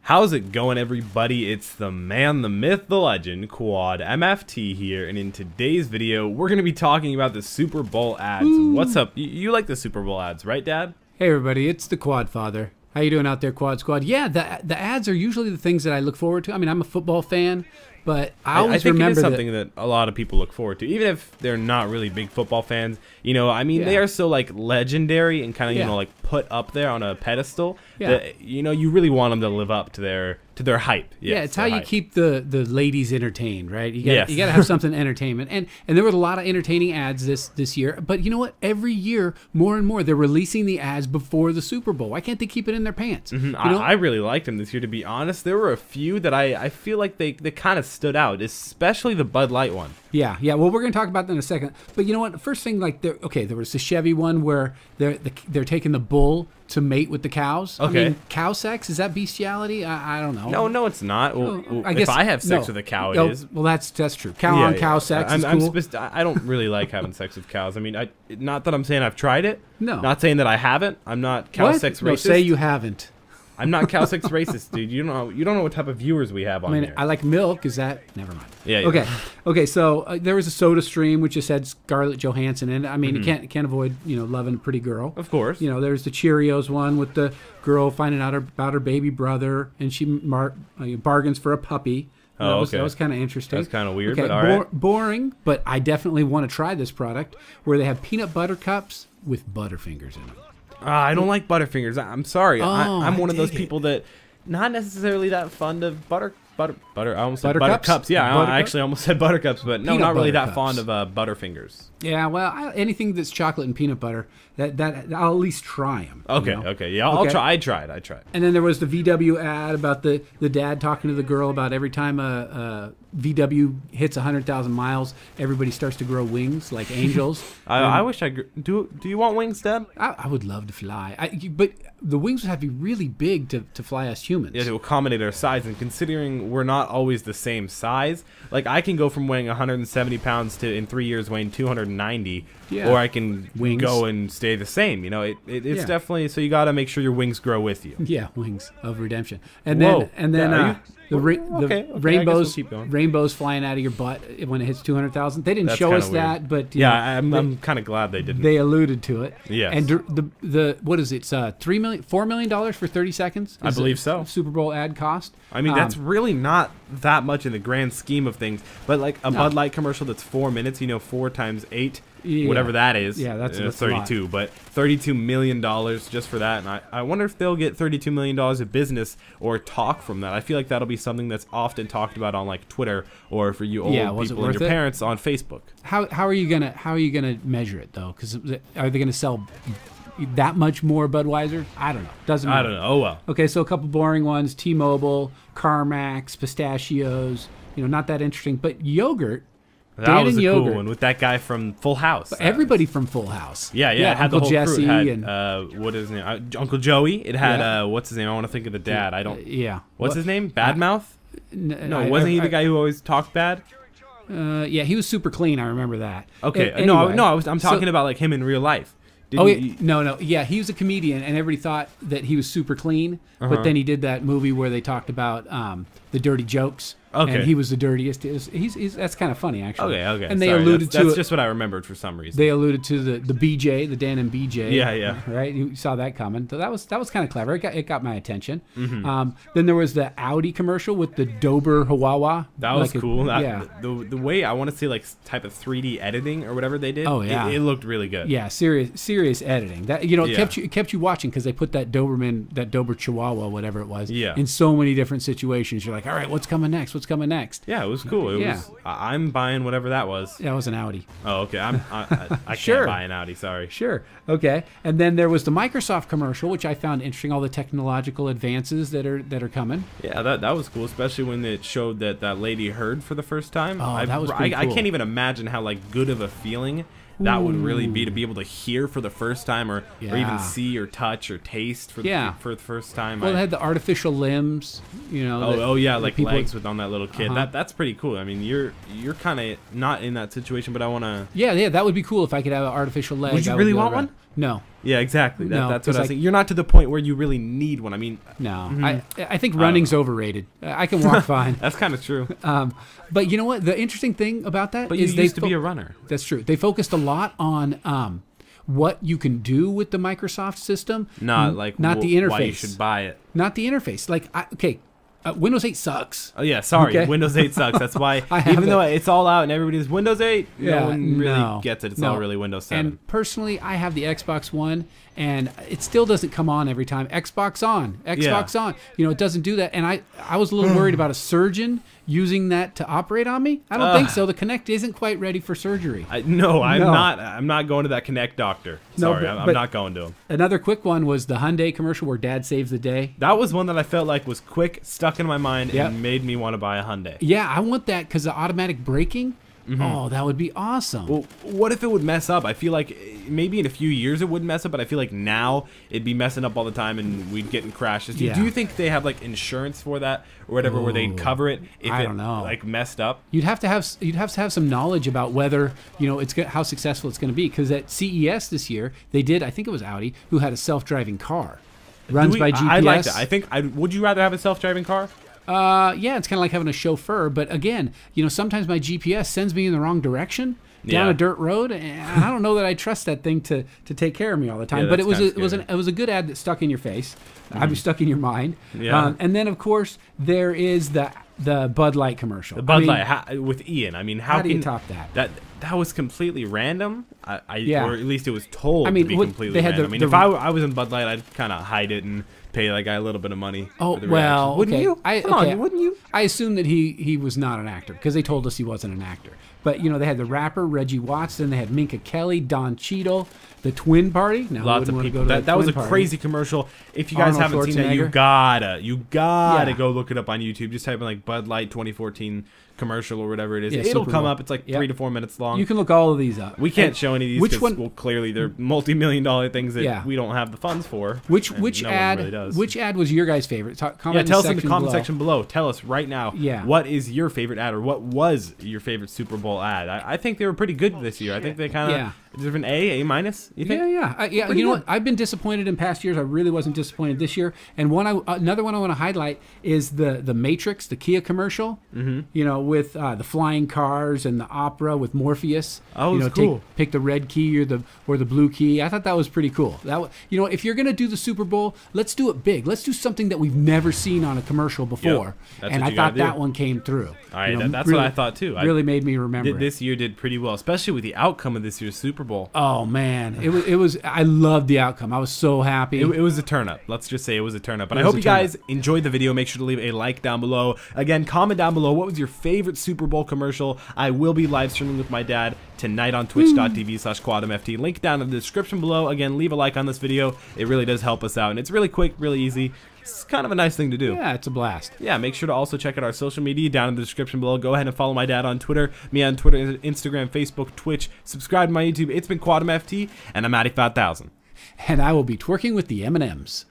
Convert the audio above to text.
How's it going, everybody? It's the man, the myth, the legend, Quad MFT here, and in today's video, we're going to be talking about the Super Bowl ads. Ooh. What's up? You like the Super Bowl ads, right, Dad? Hey, everybody, it's the Quad Father. How you doing out there, Quad Squad? Yeah, the ads are usually the things that I look forward to. I mean, I'm a football fan, but I think it is something that a lot of people look forward to, even if they're not really big football fans. You know, I mean, they are so like legendary and kind of you know like put up there on a pedestal. That, you know, you really want them to live up to their hype. Yes, yeah, it's how you keep the ladies entertained, right? You got to have something entertainment, and there were a lot of entertaining ads this year. But you know what? Every year, more and more, they're releasing the ads before the Super Bowl. Why can't they keep it in their pants? You know? I really liked them this year, to be honest. There were a few that I feel like they kind of stood out, especially the Bud Light one. Yeah. Well, we're gonna talk about that in a second. But you know what? First thing, like, there was the Chevy one where they're taking the bull to mate with the cows. Okay. I mean, cow sex, is that bestiality? I don't know. No, it's not. Well, I guess, if I have sex with a cow, it is. Well, that's true. Cow on cow sex is cool. I don't really like having sex with cows. I mean, not that I'm saying I've tried it. No. Not saying that I haven't. I'm not cow sex racist. No, say you haven't. I'm not cow sex racist, dude. You don't know what type of viewers we have on here. I like milk. Is that? Never mind. Yeah. Okay. So there was a Soda Stream which just had Scarlett Johansson in it. I mean, you can't avoid loving a pretty girl. Of course. You know, there's the Cheerios one with the girl finding out about her baby brother, and she bargains for a puppy. Oh, that was kind of interesting. That's kind of weird, but all right. Boring, but I definitely want to try this product where they have peanut butter cups with Butterfingers in them. I don't like Butterfingers. I'm sorry. I'm one of those people that not necessarily that fond of butter. I almost said Buttercups. Yeah, I actually almost said Buttercups, but no, not really that fond of Butterfingers. Yeah, well, anything that's chocolate and peanut butter, that I'll at least try them. Okay, yeah, I'll try. I tried. And then there was the VW ad about the dad talking to the girl about every time a VW hits 100,000 miles, everybody starts to grow wings like angels. I wish I do. Do you want wings, Dad? I would love to fly, but the wings would have to be really big to fly us humans. Yeah, to accommodate our size, and considering we're not always the same size, like I can go from weighing 170 pounds to in 3 years weighing 290, or I can go and stay the same. You know, it's definitely, so you got to make sure your wings grow with you. Yeah, wings of redemption, and then rainbows flying out of your butt when it hits 200,000. They didn't show us that, but I'm kind of glad they didn't. They alluded to it. Yeah. And the what is it? It's $4 million for 30 seconds. I believe so. Super Bowl ad cost. I mean, that's really not that much in the grand scheme of things. But like a Bud Light commercial that's 4 minutes, 4 times 8. Whatever that is. Yeah, that's 32. But $32 million just for that. And I wonder if they'll get $32 million of business or talk from that. I feel like that'll be something that's often talked about on like Twitter or for you old people and your parents on Facebook. How are you gonna measure it though? Because are they gonna sell that much more Budweiser? I don't know. Doesn't matter. I don't know. Oh well. Okay, so a couple boring ones: T-Mobile, CarMax, pistachios. Not that interesting. But yogurt. That was a cool one with that guy from Full House. Everybody from Full House. Yeah. It had Uncle the whole Jesse crew. It had, what is his name? Uncle Joey. It had what's his name? I want to think of the dad. I don't. What's his name? Badmouth? No, wasn't he the guy who always talked bad? Yeah, he was super clean. I remember that. Okay. Anyway, I'm talking about like him in real life. No. Yeah, he was a comedian, and everybody thought that he was super clean. But then he did that movie where they talked about the dirty jokes. Okay. And he was the dirtiest. That's kind of funny, actually. Okay. And they alluded to that's just what I remembered for some reason. They alluded to the BJ, the Dan and BJ. Yeah. Right. You saw that coming. So that was kind of clever. It got my attention. Then there was the Audi commercial with the Dober Chihuahua. That was cool. The way I want to say like type of 3D editing or whatever they did. Oh yeah. It looked really good. Yeah. Serious editing. That it kept you watching because they put that Dober Chihuahua, whatever it was. Yeah. In so many different situations, you're like, all right, what's coming next? Yeah, it was cool. It was. I'm buying whatever that was. That was an Audi. Oh, okay. I can't buy an Audi. Sorry. Sure. Okay. And then there was the Microsoft commercial, which I found interesting. All the technological advances that are coming. Yeah, that was cool, especially when it showed that lady heard for the first time. Oh, that was pretty cool. I can't even imagine how like good of a feeling that would really be to be able to hear for the first time or even see or touch or taste for the first time. Well, it had the artificial limbs, like legs on that little kid. That's pretty cool. I mean, you're kind of not in that situation, but I want to. Yeah, that would be cool if I could have an artificial leg. Would you really want one? No. Yeah, exactly. No, that's what I was saying. You're not to the point where you really need one. I mean, no. I think running's overrated. I can walk fine. That's kind of true. But you know what? The interesting thing about that but is you used to be a runner. That's true. They focused a lot on what you can do with the Microsoft system, not the interface. Why you should buy it. Not the interface. Like, Windows 8 sucks. Oh yeah, sorry. Okay. Windows 8 sucks. That's why, even though it's all out and everybody's Windows 8, no one really gets it. It's all really Windows 7. And personally, I have the Xbox One, and it still doesn't come on every time. Xbox on. You know, it doesn't do that. And I was a little worried about a surgeon using that to operate on me. I don't think so. The Kinect isn't quite ready for surgery. No, I'm not going to that Kinect doctor. Sorry, I'm not going to him. Another quick one was the Hyundai commercial where Dad saves the day. That was one that I felt like was quick, stuck in my mind, and made me want to buy a Hyundai. Yeah, I want that because the automatic braking. Oh, that would be awesome. Well, what if it would mess up? I feel like maybe in a few years it wouldn't mess up, but I feel like now it'd be messing up all the time and we'd get in crashes. Do you think they have like insurance for that or whatever, where they'd cover it if I don't know. Like messed up? You'd have to have some knowledge about whether how successful it's going to be. Because at CES this year they did, I think it was Audi who had a self-driving car, runs by GPS. I like that. Would you rather have a self-driving car? Yeah, it's kind of like having a chauffeur, but again, sometimes my GPS sends me in the wrong direction down a dirt road, and I don't know that I trust that thing to take care of me all the time. But it was a good ad that stuck in your face. I'd be stuck in your mind. Yeah. And then of course there is the Bud Light commercial. The Bud Light with Ian. I mean, how do you top that? That was completely random. Or at least it was told to be completely random. If I was in Bud Light, I'd kind of hide it and pay that guy a little bit of money. Oh, well, wouldn't you? Come on, wouldn't you? I assume that he was not an actor because they told us he wasn't an actor. But they had the rapper Reggie Watson, they had Minka Kelly, Don Cheadle, the Twin Party. Now, lots of people. That was a crazy commercial. If you guys haven't seen that, you gotta go look it up on YouTube. Just type in like Bud Light 2014 commercial or whatever it is. It'll come up. It's like 3 to 4 minutes long. You can look all of these up. We can't show any of these because clearly they're multi-million-dollar things that we don't have the funds for. Which ad was your guys' favorite? Tell us in the comment section below. Tell us right now. What is your favorite ad, or what was your favorite Super Bowl ad? I think they were pretty good this year. I think they kind of deserve an A minus. You think? Yeah. You know what? I've been disappointed in past years. I really wasn't disappointed this year. And another one I want to highlight is the Matrix, the Kia commercial. With the flying cars and the opera with Morpheus. Oh, it's cool. Pick the red key or the blue key. I thought that was pretty cool. If you're gonna do the Super Bowl, let's do it big. Let's do something that we've never seen on a commercial before. And I thought that one came through. All right, that's what I thought too. Really made me remember. This year did pretty well, especially with the outcome of this year's Super Bowl. Oh man, it was. I loved the outcome. I was so happy. It was a turn up. Let's just say it was a turn up. But I hope you guys enjoyed the video. Make sure to leave a like down below. Again, comment down below what was your favorite Super Bowl commercial. I will be live streaming with my dad tonight on twitch.tv/QuadMFT. Link down in the description below. Again, leave a like on this video. It really does help us out, and it's really quick, really easy. It's kind of a nice thing to do. Yeah, it's a blast. Yeah, make sure to also check out our social media down in the description below. Go ahead and follow my dad on Twitter, me on Twitter, Instagram, Facebook, Twitch. Subscribe to my YouTube. It's been QuadMFT, and I'm Addy5000. And I will be twerking with the M&Ms.